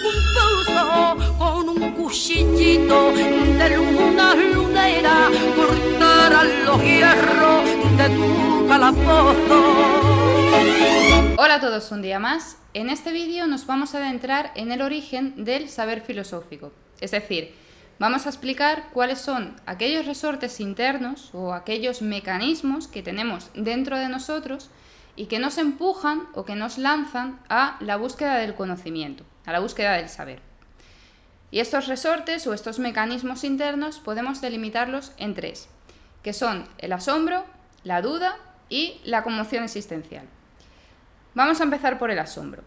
compuso con un cuchillito de luna lunera, cortarán los hierros de tu calabozo. Hola a todos, un día más. En este vídeo nos vamos a adentrar en el origen del saber filosófico, es decir, vamos a explicar cuáles son aquellos resortes internos o aquellos mecanismos que tenemos dentro de nosotros y que nos empujan o que nos lanzan a la búsqueda del conocimiento, a la búsqueda del saber. Y estos resortes o estos mecanismos internos podemos delimitarlos en tres, que son el asombro, la duda y la conmoción existencial. Vamos a empezar por el asombro.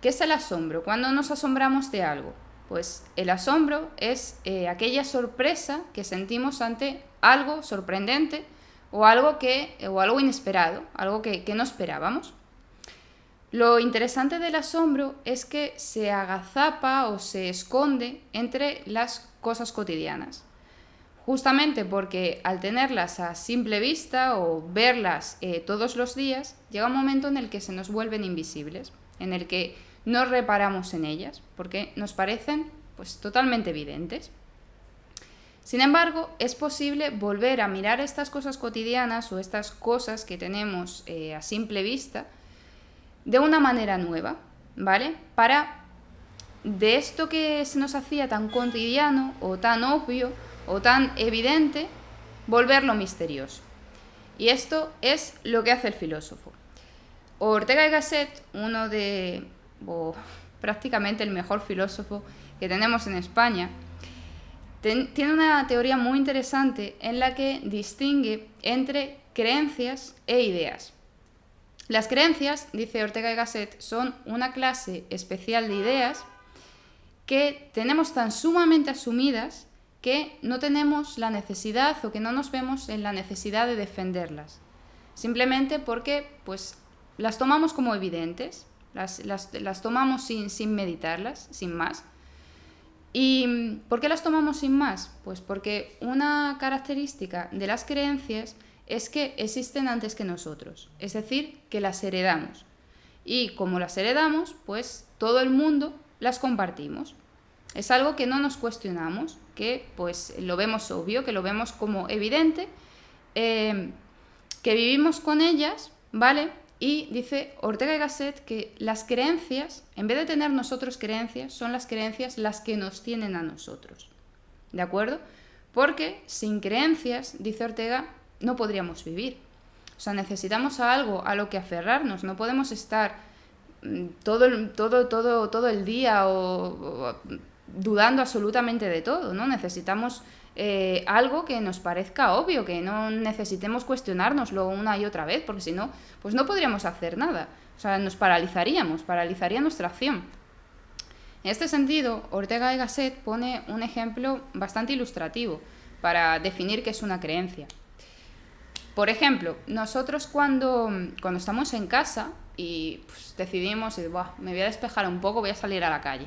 ¿Qué es el asombro? ¿Cuándo nos asombramos de algo? Pues el asombro es aquella sorpresa que sentimos ante algo sorprendente o algo inesperado, algo que no esperábamos. Lo interesante del asombro es que se agazapa o se esconde entre las cosas cotidianas. Justamente porque al tenerlas a simple vista o verlas todos los días, llega un momento en el que se nos vuelven invisibles, en el que no reparamos en ellas, porque nos parecen totalmente evidentes. Sin embargo, es posible volver a mirar estas cosas cotidianas o estas cosas que tenemos a simple vista de una manera nueva, ¿vale? Para de esto que se nos hacía tan cotidiano o tan obvio o tan evidente, volverlo misterioso. Y esto es lo que hace el filósofo. Ortega y Gasset, prácticamente el mejor filósofo que tenemos en España, tiene una teoría muy interesante en la que distingue entre creencias e ideas. Las creencias, dice Ortega y Gasset, son una clase especial de ideas que tenemos tan sumamente asumidas que no tenemos la necesidad o que no nos vemos en la necesidad de defenderlas. Simplemente porque las tomamos como evidentes, las tomamos sin meditarlas, sin más. ¿Y por qué las tomamos sin más? Pues porque una característica de las creencias es que existen antes que nosotros, es decir, que las heredamos. Y como las heredamos, todo el mundo las compartimos. Es algo que no nos cuestionamos, que lo vemos obvio, que lo vemos como evidente, que vivimos con ellas, ¿vale? Y dice Ortega y Gasset que las creencias, en vez de tener nosotros creencias, son las creencias las que nos tienen a nosotros. ¿De acuerdo? Porque sin creencias, dice Ortega, no podríamos vivir. O sea, necesitamos a algo a lo que aferrarnos. No podemos estar todo el día o dudando absolutamente de todo, ¿no? Necesitamos algo que nos parezca obvio, que no necesitemos cuestionárnoslo una y otra vez, porque si no, no podríamos hacer nada. O sea, nos paralizaría nuestra acción. En este sentido, Ortega y Gasset pone un ejemplo bastante ilustrativo para definir qué es una creencia. Por ejemplo, nosotros cuando estamos en casa y decidimos, me voy a despejar un poco, voy a salir a la calle.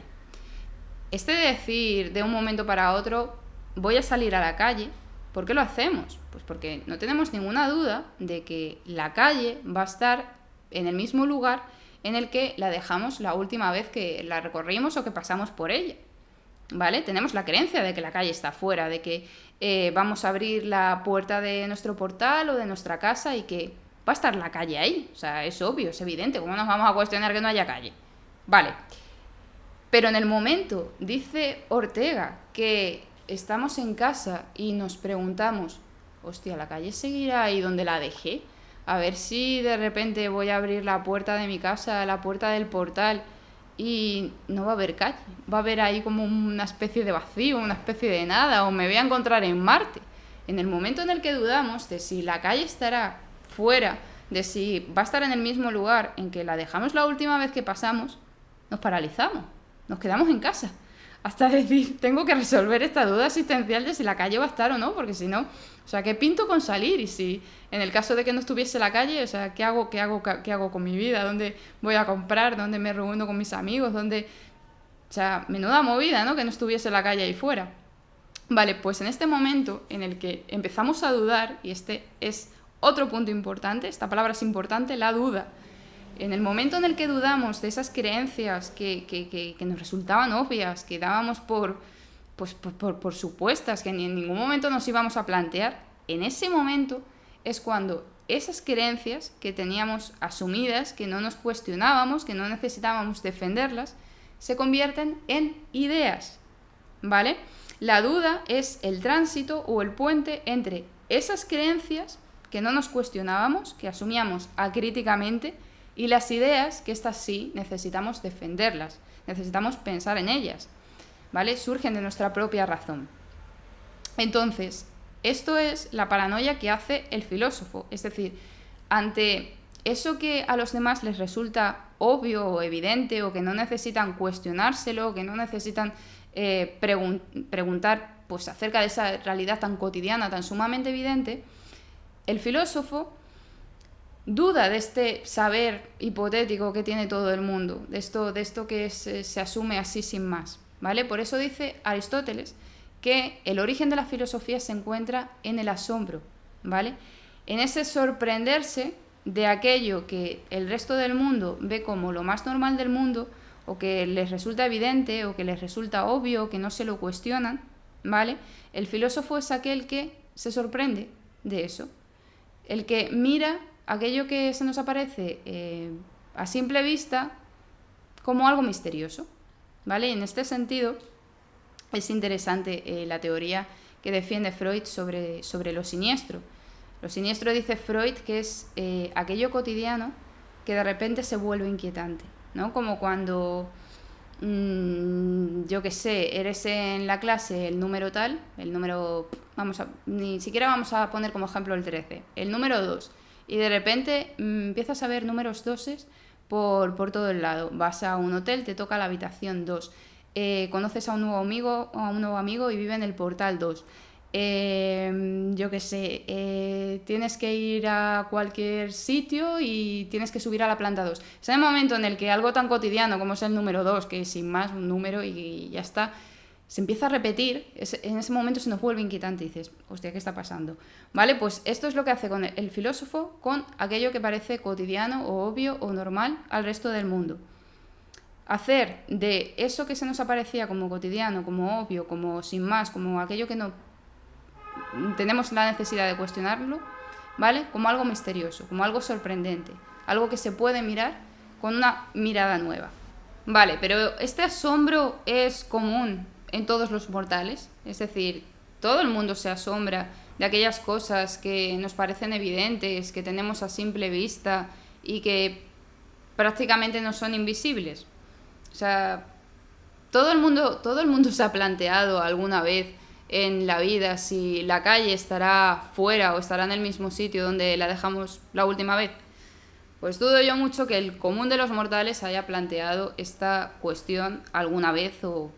De decir de un momento para otro, voy a salir a la calle, ¿por qué lo hacemos? Pues porque no tenemos ninguna duda de que la calle va a estar en el mismo lugar en el que la dejamos la última vez que la recorrimos o que pasamos por ella, ¿vale? Tenemos la creencia de que la calle está fuera, de que vamos a abrir la puerta de nuestro portal o de nuestra casa y que va a estar la calle ahí. O sea, es obvio, es evidente. ¿Cómo nos vamos a cuestionar que no haya calle? Vale. Pero en el momento, dice Ortega, que estamos en casa y nos preguntamos, hostia, ¿la calle seguirá ahí donde la dejé? A ver si de repente voy a abrir la puerta de mi casa, la puerta del portal, y no va a haber calle. Va a haber ahí como una especie de vacío, una especie de nada, o me voy a encontrar en Marte. En el momento en el que dudamos de si la calle estará fuera, de si va a estar en el mismo lugar en que la dejamos la última vez que pasamos, nos paralizamos. Nos quedamos en casa hasta decir, tengo que resolver esta duda existencial de si la calle va a estar o no, porque si no, o sea, ¿qué pinto con salir? Y si en el caso de que no estuviese la calle, o sea, ¿qué hago con mi vida? ¿Dónde voy a comprar? ¿Dónde me reúno con mis amigos? O sea, menuda movida, ¿no? Que no estuviese la calle ahí fuera. Vale, pues en este momento en el que empezamos a dudar, y este es otro punto importante, esta palabra es importante, la duda, En el momento en el que dudamos de esas creencias que nos resultaban obvias, que dábamos por supuestas, que ni en ningún momento nos íbamos a plantear, en ese momento es cuando esas creencias que teníamos asumidas, que no nos cuestionábamos, que no necesitábamos defenderlas, se convierten en ideas, ¿vale? La duda es el tránsito o el puente entre esas creencias que no nos cuestionábamos, que asumíamos acríticamente, y las ideas, que estas sí necesitamos defenderlas, necesitamos pensar en ellas, ¿vale? Surgen de nuestra propia razón. Entonces, esto es la paranoia que hace el filósofo, es decir, ante eso que a los demás les resulta obvio o evidente, o que no necesitan cuestionárselo, o que no necesitan preguntar pues, acerca de esa realidad tan cotidiana, tan sumamente evidente, el filósofo duda de este saber hipotético que tiene todo el mundo, de esto que se asume así sin más, ¿vale? Por eso dice Aristóteles que el origen de la filosofía se encuentra en el asombro, ¿vale? En ese sorprenderse de aquello que el resto del mundo ve como lo más normal del mundo, o que les resulta evidente, o que les resulta obvio, o que no se lo cuestionan, ¿vale? El filósofo es aquel que se sorprende de eso, el que mira aquello que se nos aparece a simple vista como algo misterioso, ¿vale? Y en este sentido es interesante la teoría que defiende Freud sobre lo siniestro. Lo siniestro, dice Freud, que es aquello cotidiano que de repente se vuelve inquietante, ¿no? Como cuando, yo qué sé, eres en la clase el número tal, el número, ni siquiera vamos a poner como ejemplo el 13, el número 2, y de repente empiezas a ver números 2 por todo el lado. Vas a un hotel, te toca la habitación 2, conoces a un nuevo amigo y vive en el portal 2. Yo qué sé, tienes que ir a cualquier sitio y tienes que subir a la planta 2. Es el momento en el que algo tan cotidiano como es el número 2, que es sin más un número y ya está, se empieza a repetir. En ese momento se nos vuelve inquietante y dices, hostia, ¿qué está pasando? ¿Vale? Pues esto es lo que hace con el filósofo con aquello que parece cotidiano o obvio o normal al resto del mundo. Hacer de eso que se nos aparecía como cotidiano, como obvio, como sin más, como aquello que no tenemos la necesidad de cuestionarlo, ¿vale? Como algo misterioso, como algo sorprendente, algo que se puede mirar con una mirada nueva. Vale, pero este asombro es común en todos los mortales, es decir, todo el mundo se asombra de aquellas cosas que nos parecen evidentes, que tenemos a simple vista y que prácticamente no son invisibles. O sea, todo el mundo se ha planteado alguna vez en la vida si la calle estará fuera o estará en el mismo sitio donde la dejamos la última vez. Pues dudo yo mucho que el común de los mortales haya planteado esta cuestión alguna vez o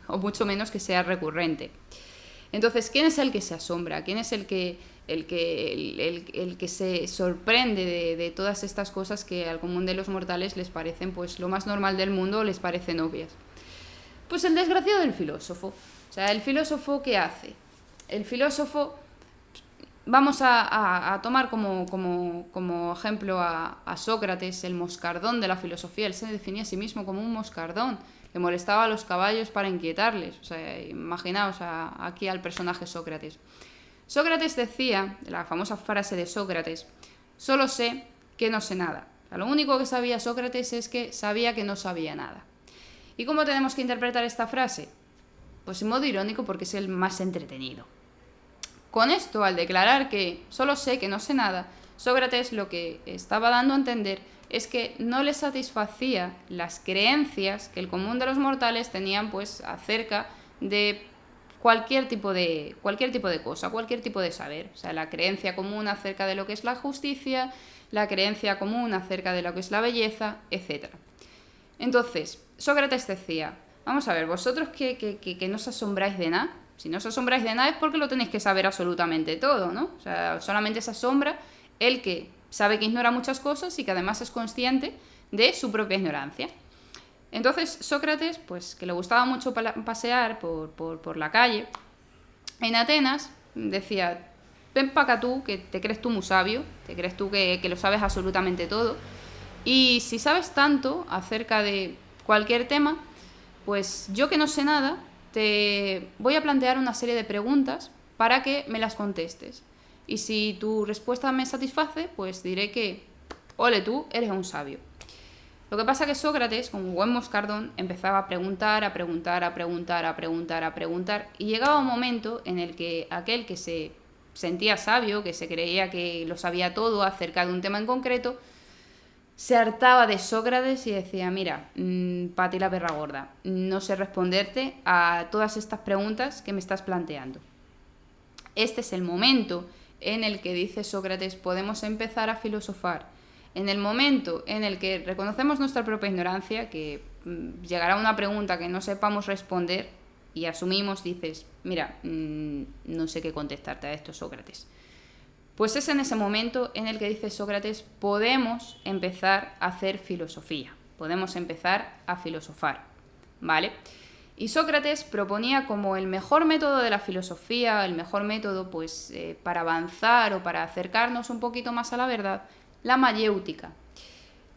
mucho menos que sea recurrente. Entonces, ¿quién es el que se asombra? ¿Quién es el que se sorprende de todas estas cosas que al común de los mortales les parecen pues lo más normal del mundo o les parecen obvias? Pues el desgraciado del filósofo. O sea, ¿el filósofo qué hace? El filósofo, vamos a tomar como ejemplo a Sócrates, el moscardón de la filosofía. Él se definía a sí mismo como un moscardón, que molestaba a los caballos para inquietarles. O sea, imaginaos aquí al personaje Sócrates. Sócrates decía, la famosa frase de Sócrates, solo sé que no sé nada. O sea, lo único que sabía Sócrates es que sabía que no sabía nada. ¿Y cómo tenemos que interpretar esta frase? Pues en modo irónico, porque es el más entretenido. Con esto, al declarar que solo sé que no sé nada, Sócrates lo que estaba dando a entender es que no le satisfacía las creencias que el común de los mortales tenían pues acerca de cualquier tipo de cosa, cualquier tipo de saber. O sea, la creencia común acerca de lo que es la justicia, la creencia común acerca de lo que es la belleza, etc. Entonces, Sócrates decía, vamos a ver, vosotros que no os asombráis de nada, si no os asombráis de nada es porque lo tenéis que saber absolutamente todo, ¿no? O sea, solamente se asombra el que sabe que ignora muchas cosas y que además es consciente de su propia ignorancia. Entonces Sócrates, pues que le gustaba mucho pasear por la calle, en Atenas decía, ven para acá tú, que te crees tú muy sabio, te crees tú que lo sabes absolutamente todo, Y si sabes tanto acerca de cualquier tema, pues yo que no sé nada, te voy a plantear una serie de preguntas para que me las contestes. Y si tu respuesta me satisface, pues diré que, ole tú, eres un sabio. Lo que pasa es que Sócrates, como buen moscardón, empezaba a preguntar, y llegaba un momento en el que aquel que se sentía sabio, que se creía que lo sabía todo acerca de un tema en concreto, se hartaba de Sócrates y decía, mira, pa' ti la perra gorda, no sé responderte a todas estas preguntas que me estás planteando. Este es el momento en el que, dice Sócrates, podemos empezar a filosofar. En el momento en el que reconocemos nuestra propia ignorancia, que llegará una pregunta que no sepamos responder y asumimos, dices, mira, no sé qué contestarte a esto, Sócrates. Pues es en ese momento en el que, dice Sócrates, podemos empezar a hacer filosofía, podemos empezar a filosofar, ¿vale? Y Sócrates proponía como el mejor método de la filosofía, el mejor método pues para avanzar o para acercarnos un poquito más a la verdad, la mayéutica.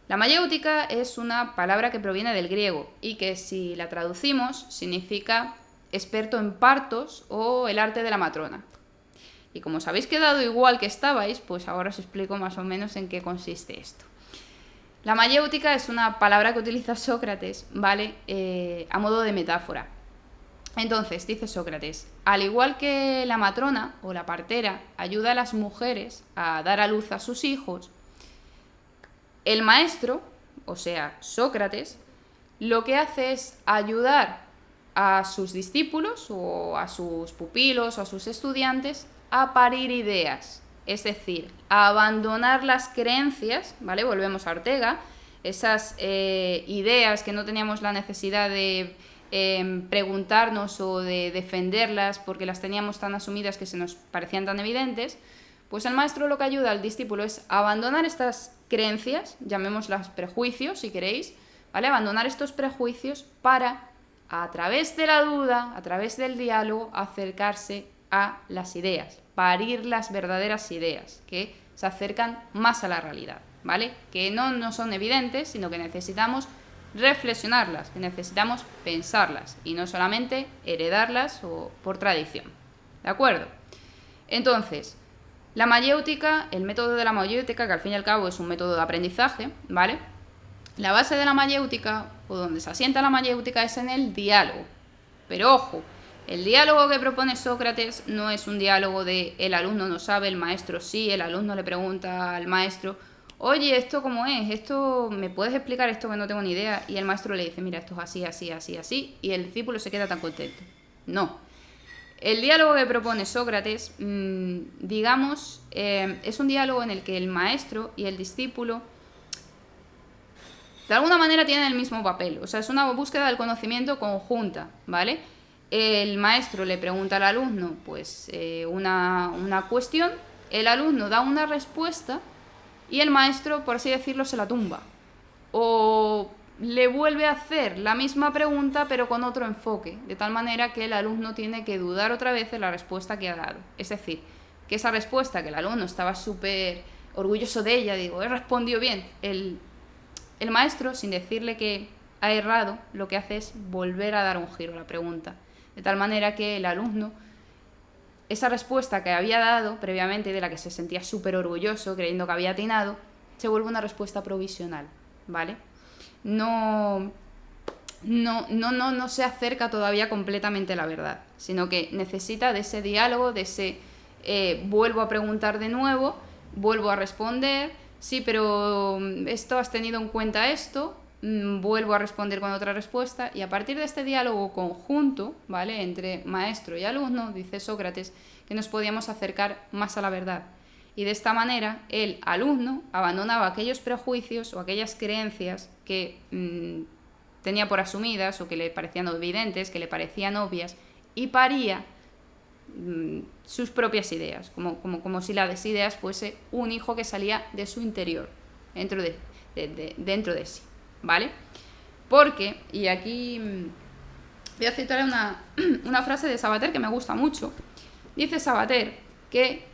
La mayéutica es una palabra que proviene del griego y que, si la traducimos, significa experto en partos o el arte de la matrona. Y como os habéis quedado igual que estabais, pues ahora os explico más o menos en qué consiste esto. La mayéutica es una palabra que utiliza Sócrates, ¿vale? A modo de metáfora. Entonces, dice Sócrates, al igual que la matrona o la partera ayuda a las mujeres a dar a luz a sus hijos, el maestro, o sea, Sócrates, lo que hace es ayudar a sus discípulos o a sus pupilos o a sus estudiantes a parir ideas, es decir, a abandonar las creencias, ¿vale? Volvemos a Ortega, esas ideas que no teníamos la necesidad de preguntarnos o de defenderlas porque las teníamos tan asumidas que se nos parecían tan evidentes. Pues el maestro lo que ayuda al discípulo es abandonar estas creencias, llamémoslas prejuicios si queréis, ¿vale? Abandonar estos prejuicios para, a través de la duda, a través del diálogo, acercarse a las ideas, parir las verdaderas ideas que se acercan más a la realidad, ¿vale? Que no son evidentes, sino que necesitamos reflexionarlas, que necesitamos pensarlas y no solamente heredarlas o por tradición, ¿de acuerdo? Entonces, la mayéutica, el método de la mayéutica, que al fin y al cabo es un método de aprendizaje, ¿vale? La base de la mayéutica, o donde se asienta la mayéutica, es en el diálogo. Pero ojo, el diálogo que propone Sócrates no es un diálogo de el alumno no sabe, el maestro sí, el alumno le pregunta al maestro, oye, ¿esto cómo es? ¿Esto me puedes explicar esto que no tengo ni idea? Y el maestro le dice, mira, esto es así, así, así, así, y el discípulo se queda tan contento. No. El diálogo que propone Sócrates, digamos, es un diálogo en el que el maestro y el discípulo de alguna manera tienen el mismo papel. O sea, es una búsqueda del conocimiento conjunta, ¿vale? El maestro le pregunta al alumno pues una cuestión, el alumno da una respuesta y el maestro, por así decirlo, se la tumba. O le vuelve a hacer la misma pregunta pero con otro enfoque, de tal manera que el alumno tiene que dudar otra vez de la respuesta que ha dado. Es decir, que esa respuesta que el alumno estaba súper orgulloso de ella, digo, he respondido bien, el maestro, sin decirle que ha errado, lo que hace es volver a dar un giro a la pregunta, de tal manera que el alumno, esa respuesta que había dado previamente y de la que se sentía súper orgulloso, creyendo que había atinado, se vuelve una respuesta provisional, ¿vale? No se acerca todavía completamente a la verdad, sino que necesita de ese diálogo, de ese vuelvo a preguntar de nuevo, vuelvo a responder, sí, pero esto has tenido en cuenta esto, vuelvo a responder con otra respuesta, y a partir de este diálogo conjunto, ¿vale?, entre maestro y alumno, dice Sócrates, que nos podíamos acercar más a la verdad. Y de esta manera el alumno abandonaba aquellos prejuicios o aquellas creencias que tenía por asumidas o que le parecían evidentes, que le parecían obvias, y paría sus propias ideas, como si las ideas fuese un hijo que salía de su interior, dentro de sí, ¿vale? Porque, y aquí voy a citar una frase de Sabater que me gusta mucho. Dice Sabater que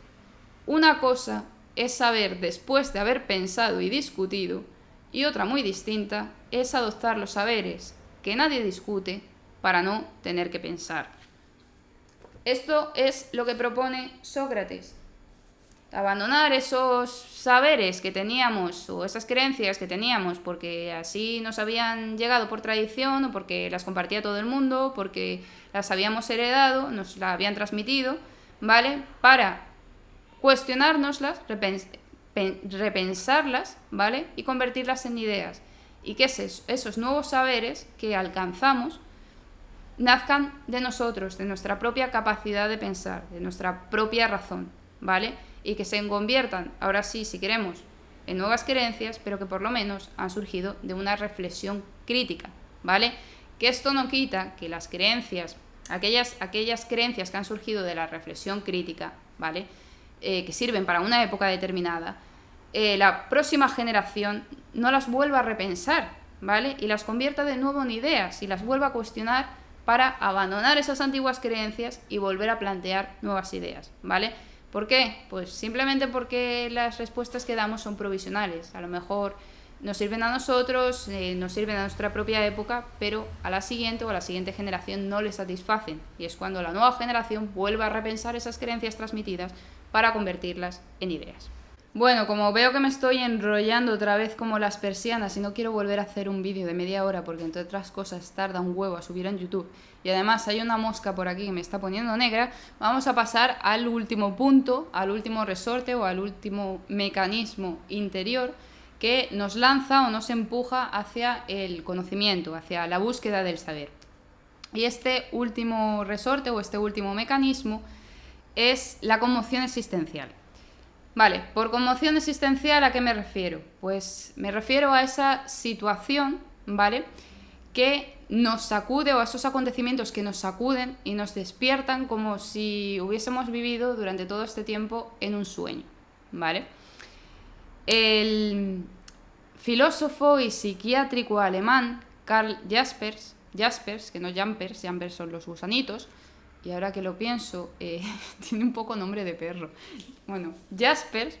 una cosa es saber después de haber pensado y discutido, Y otra muy distinta es adoptar los saberes que nadie discute para no tener que pensar. Esto es lo que propone Sócrates. Abandonar esos saberes que teníamos o esas creencias que teníamos porque así nos habían llegado por tradición o porque las compartía todo el mundo, porque las habíamos heredado, nos las habían transmitido, ¿vale? Para cuestionárnoslas, repensarlas, ¿vale? Y convertirlas en ideas. Y que esos nuevos saberes que alcanzamos nazcan de nosotros, de nuestra propia capacidad de pensar, de nuestra propia razón, ¿vale? Y que se conviertan, ahora sí, si queremos, en nuevas creencias, pero que por lo menos han surgido de una reflexión crítica, ¿vale? Que esto no quita que las creencias, aquellas creencias que han surgido de la reflexión crítica, ¿vale? Que sirven para una época determinada, la próxima generación no las vuelva a repensar, ¿vale? Y las convierta de nuevo en ideas y las vuelva a cuestionar para abandonar esas antiguas creencias y volver a plantear nuevas ideas, ¿vale? ¿Por qué? Pues simplemente porque las respuestas que damos son provisionales. A lo mejor nos sirven a nosotros, nos sirven a nuestra propia época, pero a la siguiente o a la siguiente generación no les satisfacen. Y es cuando la nueva generación vuelve a repensar esas creencias transmitidas para convertirlas en ideas. Bueno, como veo que me estoy enrollando otra vez como las persianas y no quiero volver a hacer un vídeo de media hora porque entre otras cosas tarda un huevo a subir en YouTube y además hay una mosca por aquí que me está poniendo negra, vamos a pasar al último punto, al último resorte o al último mecanismo interior que nos lanza o nos empuja hacia el conocimiento, hacia la búsqueda del saber. Y este último resorte o este último mecanismo es la conmoción existencial. Vale, por conmoción existencial, ¿a qué me refiero? Pues me refiero a esa situación, ¿vale?, que nos sacude o a esos acontecimientos que nos sacuden y nos despiertan como si hubiésemos vivido durante todo este tiempo en un sueño, ¿vale? El filósofo y psiquiátrico alemán Karl Jaspers, que no Jampers, Jampers son los gusanitos, y ahora que lo pienso, tiene un poco nombre de perro. Bueno, Jaspers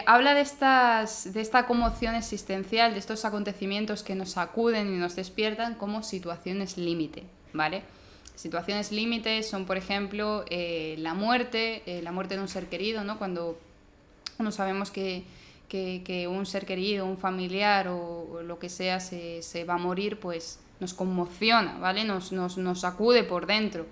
habla de esta conmoción existencial, de estos acontecimientos que nos sacuden y nos despiertan como situaciones límite, ¿vale? Situaciones límite son, por ejemplo, la muerte de un ser querido, ¿no? Cuando no sabemos que un ser querido, un familiar o lo que sea se va a morir, pues nos conmociona, ¿vale? Nos sacude por dentro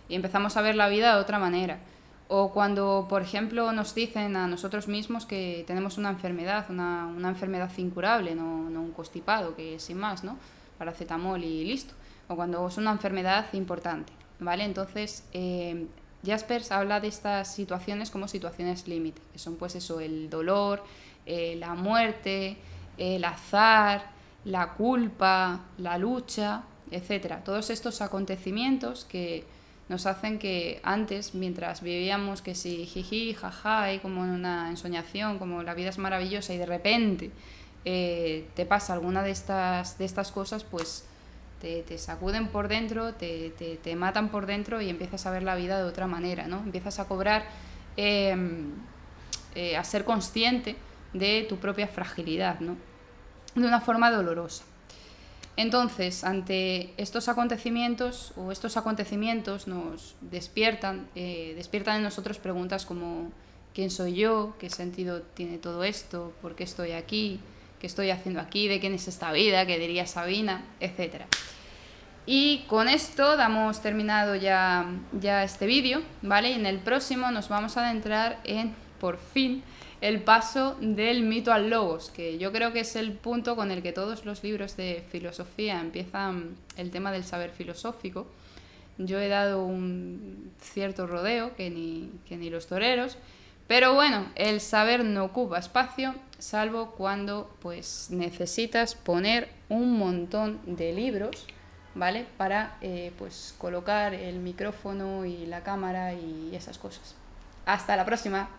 y empezamos a ver la vida de otra manera. O cuando, por ejemplo, nos dicen a nosotros mismos que tenemos una enfermedad, una enfermedad incurable, no un constipado, que sin más, ¿no? Paracetamol y listo. O cuando es una enfermedad importante, ¿vale? Entonces, Jaspers habla de estas situaciones como situaciones límite, que son pues eso, el dolor, la muerte, el azar, la culpa, la lucha, etcétera. Todos estos acontecimientos que nos hacen que antes, mientras vivíamos que si jiji, jaja, y como en una ensoñación, como la vida es maravillosa y de repente te pasa alguna de estas cosas, pues te sacuden por dentro, te matan por dentro y empiezas a ver la vida de otra manera, ¿no? Empiezas a cobrar, a ser consciente de tu propia fragilidad, ¿no? De una forma dolorosa. Entonces, ante estos acontecimientos nos despiertan en nosotros preguntas como ¿quién soy yo? ¿Qué sentido tiene todo esto? ¿Por qué estoy aquí? ¿Qué estoy haciendo aquí? ¿De quién es esta vida? ¿Qué diría Sabina? Etcétera. Y con esto damos terminado ya este vídeo, ¿vale? Y en el próximo nos vamos a adentrar en, por fin, el paso del mito al logos, que yo creo que es el punto con el que todos los libros de filosofía empiezan el tema del saber filosófico. Yo he dado un cierto rodeo, que ni los toreros, pero bueno, el saber no ocupa espacio, salvo cuando pues necesitas poner un montón de libros, ¿vale?, para pues colocar el micrófono y la cámara y esas cosas. Hasta la próxima.